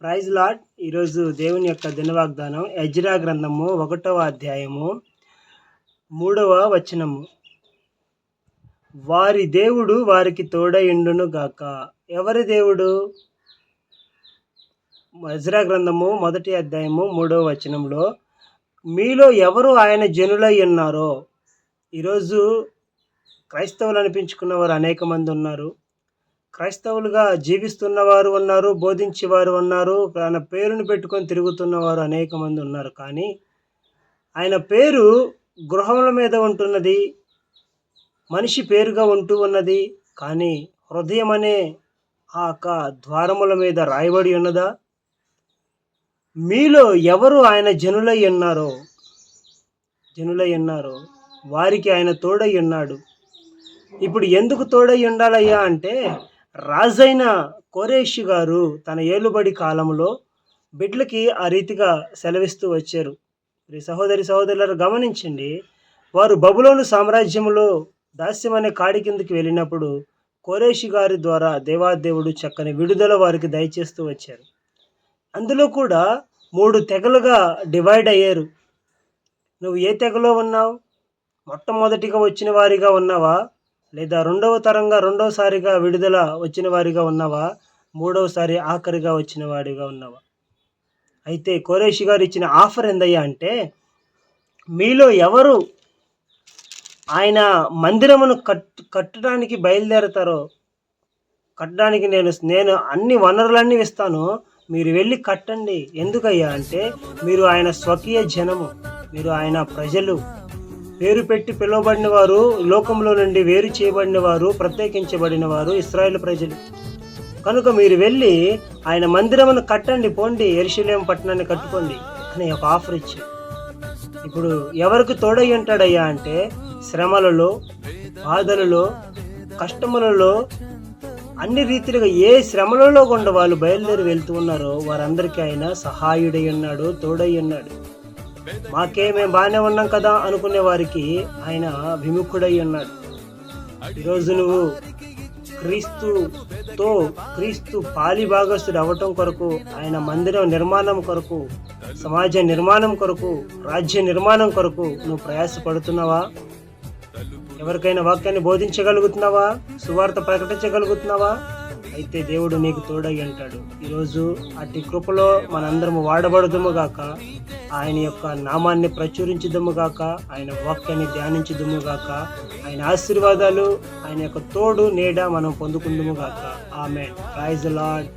Praise lord. ఈరోజు దేవుని యొక్క దినవాగ్దానం ఎజ్రా గ్రంథము 1వ అధ్యాయము 3వ వచనము. వారి దేవుడు వారికి తోడయుండును గాక. ఎవరి దేవుడు? ఎజ్రా గ్రంథము 1వ అధ్యాయము 3వ వచనంలో మీలో ఎవరు ఆయన జనులై ఉన్నారో. ఈరోజు క్రైస్తవులు అనిపించుకున్నవారు అనేక మంది ఉన్నారు. క్రైస్తవులుగా జీవిస్తున్నవారు ఉన్నారు, బోధించేవారు ఉన్నారు, ఆయన పేరును పెట్టుకొని తిరుగుతున్నవారు అనేక మంది ఉన్నారు. కానీ ఆయన పేరు గృహముల మీద ఉంటున్నది, మనిషి పేరుగా ఉంటూ ఉన్నది. కానీ హృదయం అనే ఆ ద్వారముల మీద రాయబడి ఉన్నదా? మీలో ఎవరు ఆయన జనులై ఉన్నారో వారికి ఆయన తోడై ఉన్నాడు. ఇప్పుడు ఎందుకు తోడై ఉండాలయ్యా అంటే, రాజైన కోరేషు గారు తన ఏలుబడి కాలంలో బిడ్లకి ఆ రీతిగా సెలవిస్తూ వచ్చారు. సహోదరులారా గమనించండి, వారు బబులోను సామ్రాజ్యంలో దాస్యం అనే కాడి కిందకి వెళ్ళినప్పుడు కోరేషు గారి ద్వారా దేవాదేవుడు చక్కని విడుదల వారికి దయచేస్తూ వచ్చారు. అందులో కూడా 3 తెగలుగా డివైడ్ అయ్యారు. నువ్వు ఏ తెగలో ఉన్నావు? మొట్టమొదటిగా వచ్చిన వారిగా ఉన్నావా? లేదా రెండవసారిగా విడుదల వచ్చిన వారిగా ఉన్నావా? మూడవసారి ఆఖరిగా వచ్చిన వాడిగా ఉన్నావా? అయితే కోరేషు గారు ఇచ్చిన ఆఫర్ ఏందయ్యా అంటే, మీలో ఎవరు ఆయన మందిరమును కట్టడానికి బయలుదేరతారో, కట్టడానికి నేను అన్ని వనరులన్నీ ఇస్తాను, మీరు వెళ్ళి కట్టండి. ఎందుకయ్యా అంటే, మీరు ఆయన స్వకీయ జనము, మీరు ఆయన ప్రజలు, పేరు పెట్టి పిలువబడిన వారు, లోకంలో నుండి వేరు చేయబడిన వారు, ప్రత్యేకించబడిన వారు ఇశ్రాయేలు ప్రజలు. కనుక మీరు వెళ్ళి ఆయన మందిరమును కట్టండి, పోండి, యెరూషలేము పట్టణాన్ని కట్టుకోండి అని ఒక ఆఫర్ ఇచ్చాడు. ఇప్పుడు ఎవరికి తోడై ఉంటాడయ్యా అంటే, శ్రమలలో, బాధలలో, కష్టములలో, అన్ని రీతిలుగా ఏ శ్రమలలో గుండా వాళ్ళు బయలుదేరి వెళ్తూ ఉన్నారో వారందరికీ ఆయన సహాయుడై ఉన్నాడు, తోడై ఉన్నాడు. మేము బాగానే ఉన్నాం కదా అనుకునే వారికి ఆయన విముఖుడై ఉన్నాడు. ఈరోజు నువ్వు క్రీస్తు పాలి భాగస్థుడు అవ్వటం కొరకు, ఆయన మందిరం నిర్మాణం కొరకు, సమాజ నిర్మాణం కొరకు, రాజ్య నిర్మాణం కొరకు నువ్వు ప్రయాసపడుతున్నావా? ఎవరికైనా వాక్యాన్ని బోధించగలుగుతున్నావా? సువార్త ప్రకటించగలుగుతున్నావా? అయితే దేవుడు నీకు తోడై ఉంటాడు. ఈరోజు అట్టి కృపలో మనందరము వాడబడదుము గాక, ఆయన యొక్క నామాన్ని ప్రచురించుదుము గాక, ఆయన వాక్యాన్ని ధ్యానించుదుము గాక, ఆయన ఆశీర్వాదాలు, ఆయన యొక్క తోడు నీడ మనం పొందుకుందుము గాక. ఆమేన్. Praise the lord.